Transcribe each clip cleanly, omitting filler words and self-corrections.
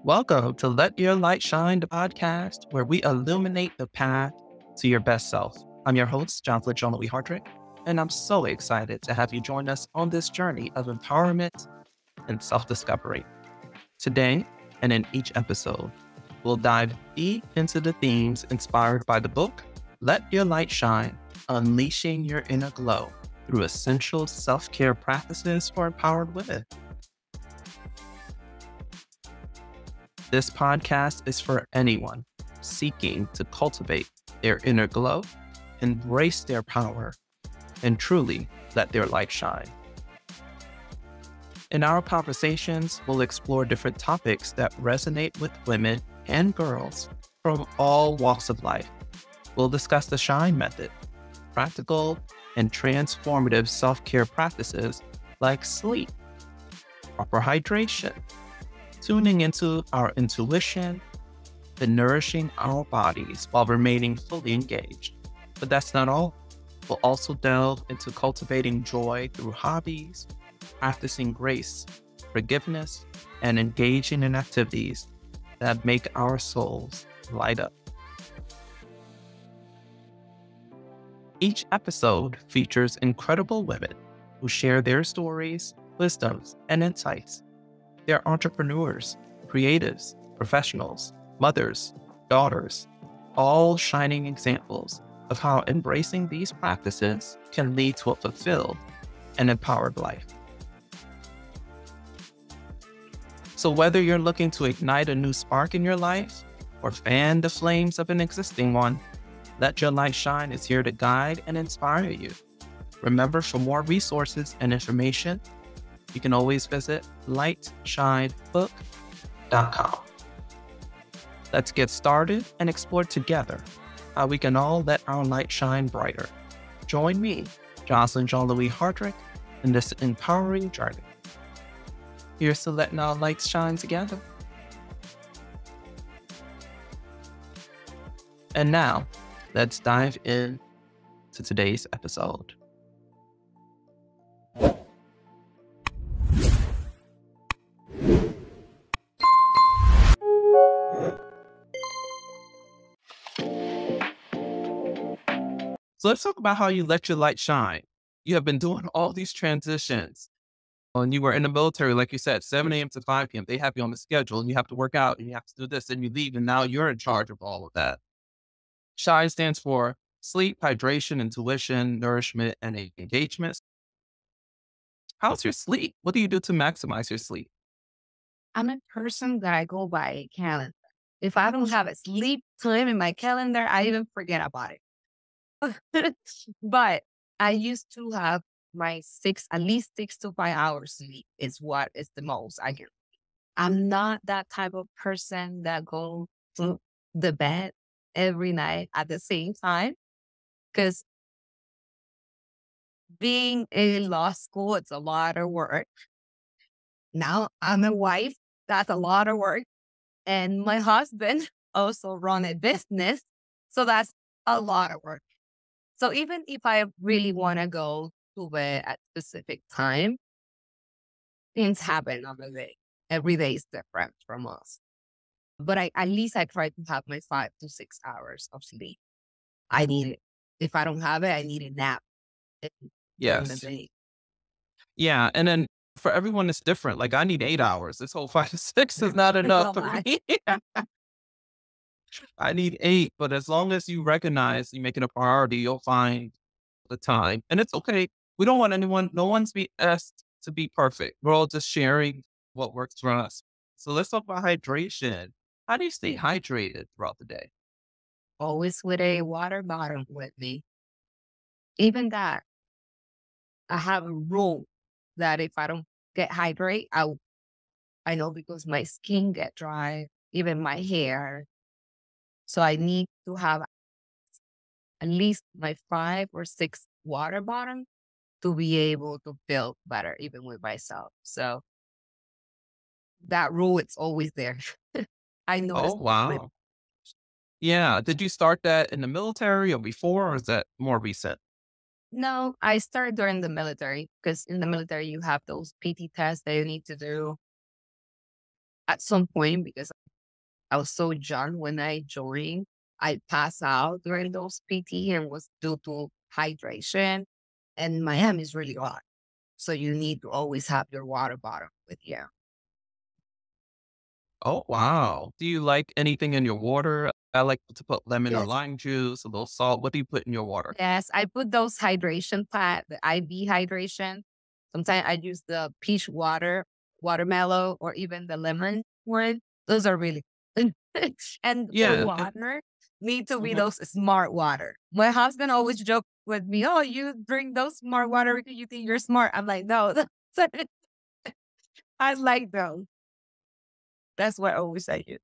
Welcome to Let Your Light Shine, the podcast where we illuminate the path to your best self. I'm your host, John Lee Hardrick, and I'm so excited to have you join us on this journey of empowerment and self-discovery. Today, and in each episode, we'll dive deep into the themes inspired by the book, Let Your Light Shine, Unleashing Your Inner Glow through Essential Self-Care Practices for Empowered Women. This podcast is for anyone seeking to cultivate their inner glow, embrace their power, and truly let their light shine. In our conversations, we'll explore different topics that resonate with women and girls from all walks of life. We'll discuss the SHINE method, practical and transformative self-care practices like sleep, proper hydration, tuning into our intuition, and nourishing our bodies while remaining fully engaged. But that's not all. We'll also delve into cultivating joy through hobbies, practicing grace, forgiveness, and engaging in activities that make our souls light up. Each episode features incredible women who share their stories, wisdoms, and insights. They're entrepreneurs, creatives, professionals, mothers, daughters, all shining examples of how embracing these practices can lead to a fulfilled and empowered life. So whether you're looking to ignite a new spark in your life or fan the flames of an existing one, Let Your Light Shine is here to guide and inspire you. Remember, for more resources and information, you can always visit lightshinebook.com. Let's get started and explore together how we can all let our light shine brighter. Join me, John Lee Hardrick, in this empowering journey. Here's to letting our lights shine together. And now, let's dive in to today's episode. So let's talk about how you let your light shine. You have been doing all these transitions. When you were in the military, like you said, 7 a.m. to 5 p.m., they have you on the schedule and you have to work out and you have to do this and you leave and now you're in charge of all of that. SHINE stands for sleep, hydration, intuition, nourishment, and engagement. How's your sleep? What do you do to maximize your sleep? I'm a person that I go by calendar. If I don't have a sleep time in my calendar, I even forget about it. But I used to have at least 6 to 5 hours sleep is what is the most I can. I'm not that type of person that go to the bed every night at the same time. Because being in law school, it's a lot of work. Now I'm a wife. That's a lot of work. And my husband also run a business. So that's a lot of work. So even if I really want to go to bed at a specific time, things happen on the day. Every day is different from us. But at least I try to have my 5 to 6 hours of sleep. I need it. If I don't have it, I need a nap during the Yes. day. Yeah. And then for everyone, it's different. Like I need 8 hours. This whole 5 to 6 is not enough for me. I need 8, but as long as you recognize you make it a priority, you'll find the time. And it's okay. We don't want no one's be asked to be perfect. We're all just sharing what works for us. So let's talk about hydration. How do you stay hydrated throughout the day? Always with a water bottle with me. Even that, I have a rule that if I don't get hydrated, I know because my skin get dry, even my hair. So I need to have at least my 5 or 6 water bottles to be able to feel better, even with myself. So that rule, it's always there. I Oh, noticed. wow. Yeah. Did you start that in the military or before, or is that more recent? No, I started during the military because in the military you have those PT tests that you need to do. at some point, because I was so young when I joined, I passed out during those PT and was due to hydration. And Miami is really hot. So you need to always have your water bottle with you. Oh, wow. Do you like anything in your water? I like to put lemon or Yes. lime juice, a little salt. What do you put in your water? Yes, I put those hydration pad, the IV hydration. Sometimes I use the peach water, watermelon, or even the lemon one. Those are really good. And the Yeah. water need to be Mhm. those smart water. My husband always joke with me, "Oh, you drink those smart water because you think you're smart." I'm like, no, I like those. That's what I always say.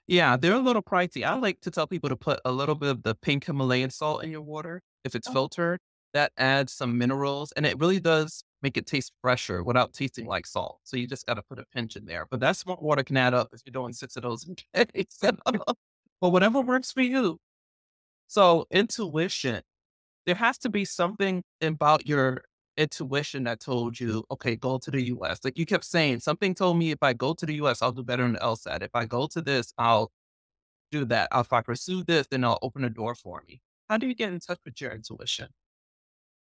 Yeah, they're a little pricey. I like to tell people to put a little bit of the pink Himalayan salt in your water if it's Oh, filtered. That adds some minerals and it really does make it taste fresher without tasting like salt. So you just got to put a pinch in there. But that smart water can add up if you're doing 6 of those a day. But whatever works for you. So intuition, there has to be something about your intuition that told you, okay, go to the US. Like you kept saying, something told me if I go to the US, I'll do better in the LSAT. If I go to this, I'll do that. If I pursue this, then I'll open a door for me. How do you get in touch with your intuition?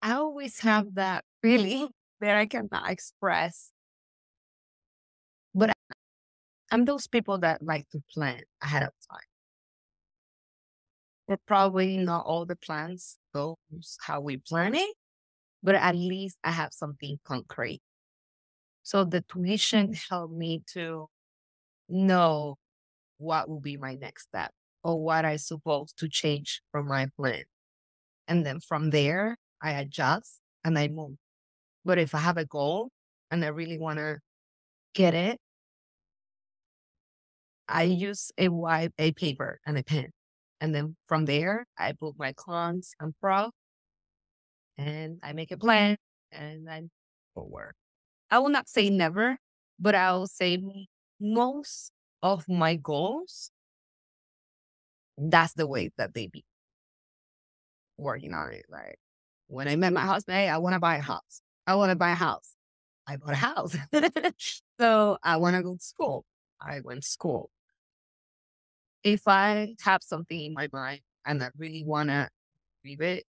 I always have that feeling that I cannot express, but I'm those people that like to plan ahead of time. But probably not all the plans goes how we plan it, but at least I have something concrete. So the tuition helped me to know what will be my next step or what I supposed to change from my plan. And then from there, I adjust and I move. But if I have a goal and I really want to get it, I use a paper and a pen. And then from there, I put my cons and pros and I make a plan and I forward. I will not say never, but I will say most of my goals, that's the way that they be working on it. Like when I met my husband, hey, I want to buy a house. I want to buy a house. I bought a house. So I want to go to school. I went to school. If I have something in my mind and I really want to leave it,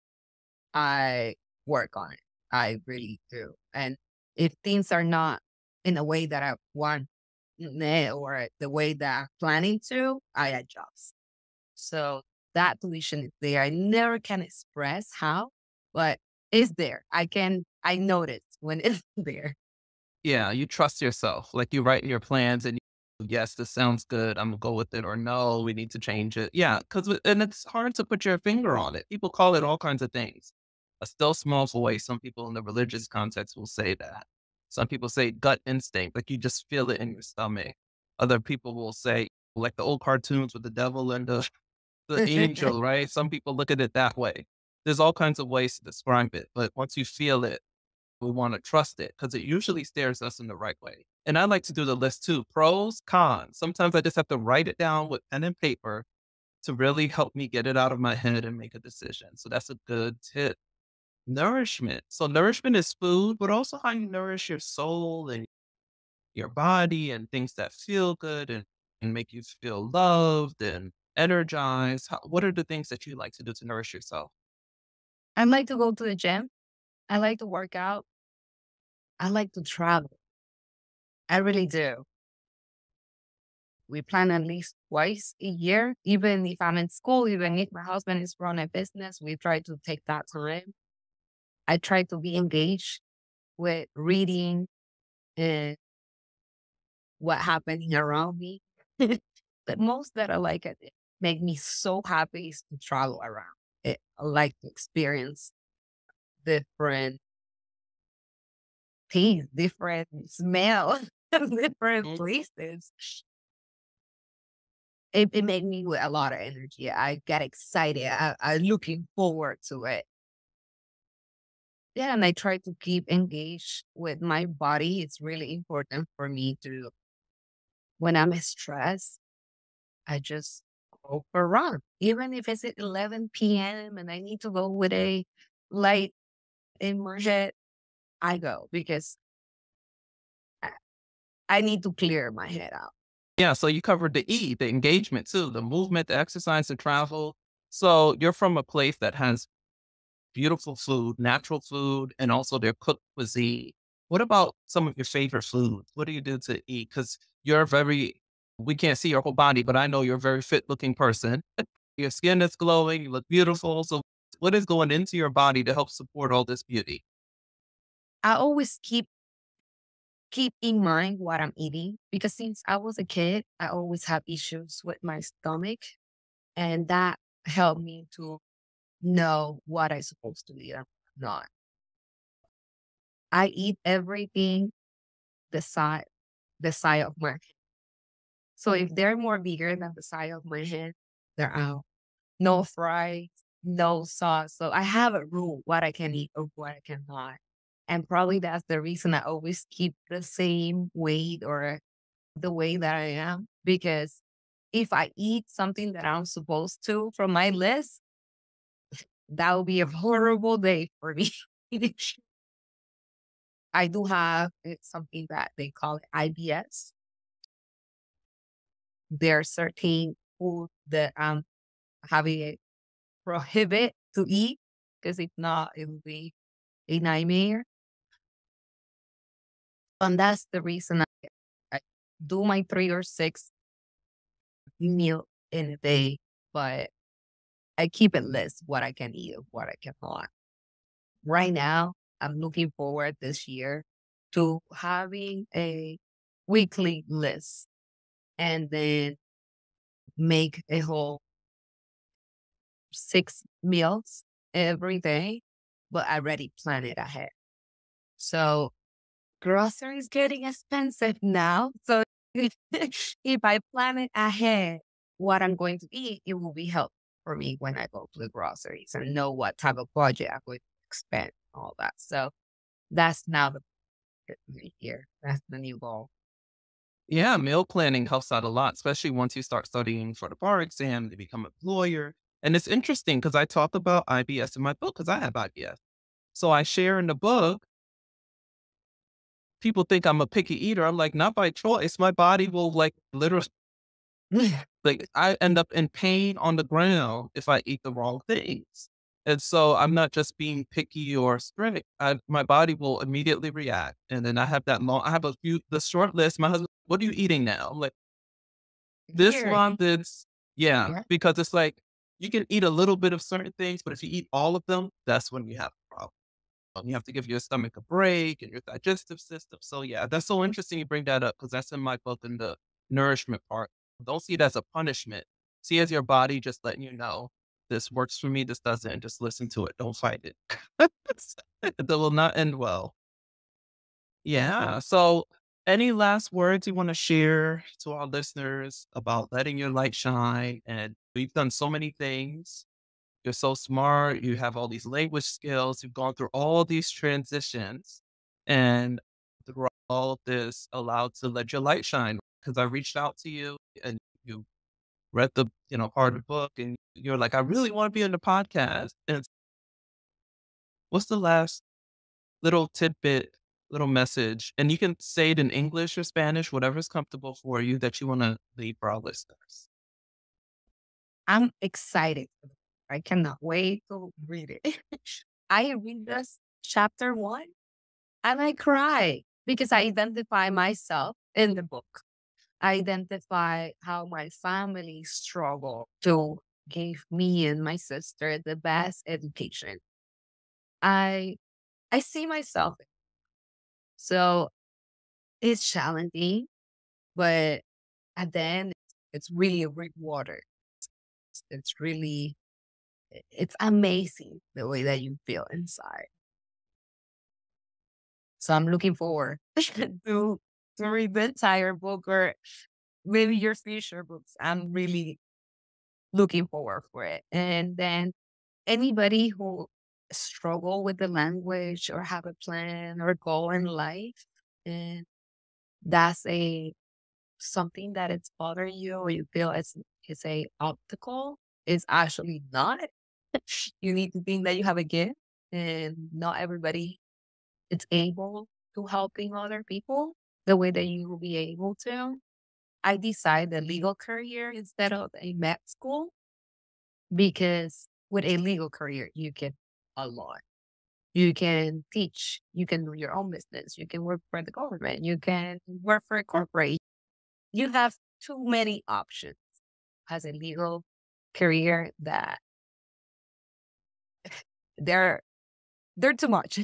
I work on it. I really do. And if things are not in a way that I want or the way that I'm planning to, I adjust. So that tuition is there. I never can express how, but it's there. I notice when it's there. Yeah, you trust yourself. Like you write your plans and yes, this sounds good. I'm gonna go with it, or no, we need to change it. Yeah, because and it's hard to put your finger on it. People call it all kinds of things. A still small voice. Some people in the religious context will say that. Some people say gut instinct, like you just feel it in your stomach. Other people will say, like the old cartoons with the devil and the angel, right? Some people look at it that way. There's all kinds of ways to describe it, but once you feel it, we want to trust it because it usually steers us in the right way. And I like to do the list too, pros, cons. Sometimes I just have to write it down with pen and paper to really help me get it out of my head and make a decision. So that's a good tip. Nourishment. So nourishment is food, but also how you nourish your soul and your body and things that feel good and make you feel loved and energized. What are the things that you like to do to nourish yourself? I like to go to the gym. I like to work out. I like to travel. I really do. We plan at least twice a year. Even if I'm in school, even if my husband is running a business, we try to take that time. I try to be engaged with reading and what happening around me. But most that I like it make me so happy is to travel around. I like to experience different taste, different smell, different Mm. places. It made me with a lot of energy. I get excited. I looking forward to it. Yeah, and I try to keep engaged with my body. It's really important for me to, when I'm stressed, I just go for a run. Even if it's at 11 p.m. and I need to go with a light immersion, I go because I need to clear my head out. Yeah, so you covered the E, the engagement too, the movement, the exercise, the travel. So you're from a place that has beautiful food, natural food, and also their cooked cuisine. What about some of your favorite foods? What do you do to eat? Because we can't see your whole body, but I know you're a very fit looking person. Your skin is glowing, you look beautiful. So what is going into your body to help support all this beauty? I always keep in mind what I'm eating because since I was a kid, I always have issues with my stomach, and that helped me to know what I'm supposed to eat and not. I eat everything the side the side of my head. So if they're more bigger than the side of my head, they're out. No fries, no sauce. So I have a rule what I can eat or what I cannot. And probably that's the reason I always keep the same weight or the way that I am. Because if I eat something that I'm supposed to from my list, that would be a horrible day for me. I do have something that they call IBS. There are certain food that I'm having a prohibit to eat because if not, it will be a nightmare. And that's the reason I do my 3 or 6 meal in a day, but I keep a list what I can eat and what I cannot. Right now, I'm looking forward this year to having a weekly list and then make a whole 6 meals every day, but I already plan it ahead. So groceries getting expensive now. So if I plan it ahead, what I'm going to eat, it will be helpful for me when I go to the groceries and know what type of budget I'm going to expend, all that. So that's now the year. That's the new goal. Yeah, meal planning helps out a lot, especially once you start studying for the bar exam to become a lawyer. And it's interesting because I talk about IBS in my book because I have IBS. So I share in the book, people think I'm a picky eater. I'm like, not by choice. My body will like literally, like, I end up in pain on the ground if I eat the wrong things. And so I'm not just being picky or strict. My body will immediately react. And then I have the short list. My husband, what are you eating now? I'm like, this Here. one, this, yeah, Yeah. because it's like you can eat a little bit of certain things, but if you eat all of them, that's when you have a problem. You have to give your stomach a break and your digestive system. So yeah, that's so interesting you bring that up because that's in my book in the nourishment part. Don't see it as a punishment. See it as your body just letting you know this works for me, this doesn't. Just listen to it. Don't fight it. That will not end well. Yeah. So any last words you want to share to our listeners about letting your light shine? And we've done so many things. You're so smart. You have all these language skills. You've gone through all these transitions and through all of this allowed to let your light shine because I reached out to you and you read the, part of the book and you're like, I really want to be on the podcast. And what's the last little tidbit, little message? And you can say it in English or Spanish, whatever's comfortable for you that you want to leave for our listeners. I'm excited. I cannot wait to read it. I read this chapter 1 and I cry because I identify myself in the book. I identify how my family struggled to give me and my sister the best education. I I see myself. So it's challenging, but at the end, it's really a reward. It's really it's amazing the way that you feel inside. So I'm looking forward to read the entire book or maybe your future books. I'm really looking forward for it. And then anybody who struggle with the language or have a plan or goal in life, and that's a something that it's bothering you or you feel it's a obstacle, is actually not. You need to think that you have a gift, and not everybody is able to helping other people. the way that you will be able to. I decided a legal career instead of a med school because with a legal career, you can a lot. You can teach, you can do your own business, you can work for the government, you can work for a corporate. You have too many options as a legal career that they're too much.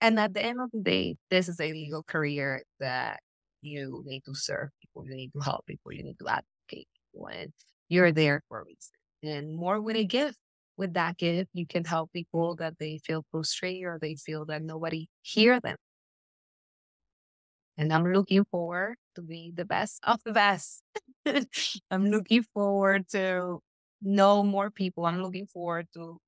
And at the end of the day, this is a legal career that you need to serve people, you need to help people, you need to advocate people, and you're there for a reason. And more with a gift. With that gift, you can help people that they feel frustrated or they feel that nobody hear them. And I'm looking forward to be the best of the best. I'm looking forward to know more people. I'm looking forward to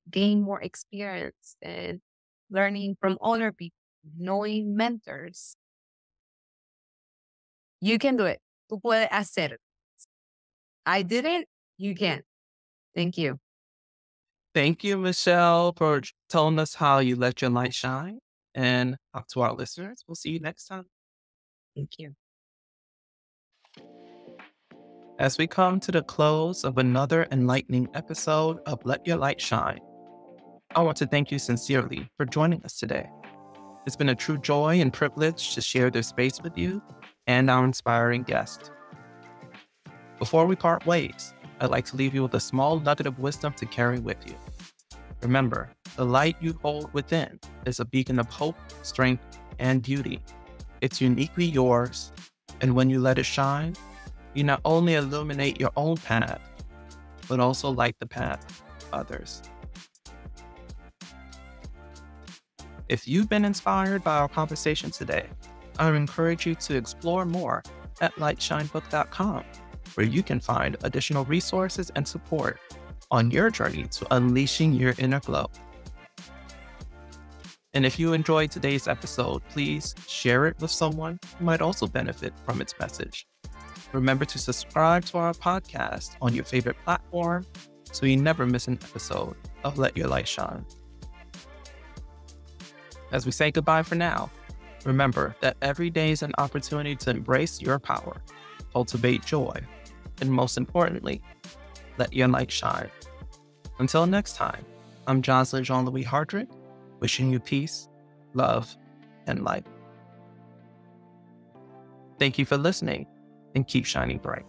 gain more experience and learning from other people, knowing mentors. You can do it. Tú puedes hacer. I did it. You can. Thank you. Thank you, Michelle, for telling us how you let your light shine. And to our listeners, we'll see you next time. Thank you. As we come to the close of another enlightening episode of Let Your Light Shine, I want to thank you sincerely for joining us today. It's been a true joy and privilege to share this space with you and our inspiring guest. Before we part ways, I'd like to leave you with a small nugget of wisdom to carry with you. Remember, the light you hold within is a beacon of hope, strength, and beauty. It's uniquely yours, and when you let it shine, you not only illuminate your own path, but also light the path of others. If you've been inspired by our conversation today, I would encourage you to explore more at lightshinebook.com, where you can find additional resources and support on your journey to unleashing your inner glow. And if you enjoyed today's episode, please share it with someone who might also benefit from its message. Remember to subscribe to our podcast on your favorite platform so you never miss an episode of Let Your Light Shine. As we say goodbye for now, remember that every day is an opportunity to embrace your power, cultivate joy, and most importantly, let your light shine. Until next time, I'm Jocelyn Jean-Louis Hardrick, wishing you peace, love, and light. Thank you for listening, and keep shining bright.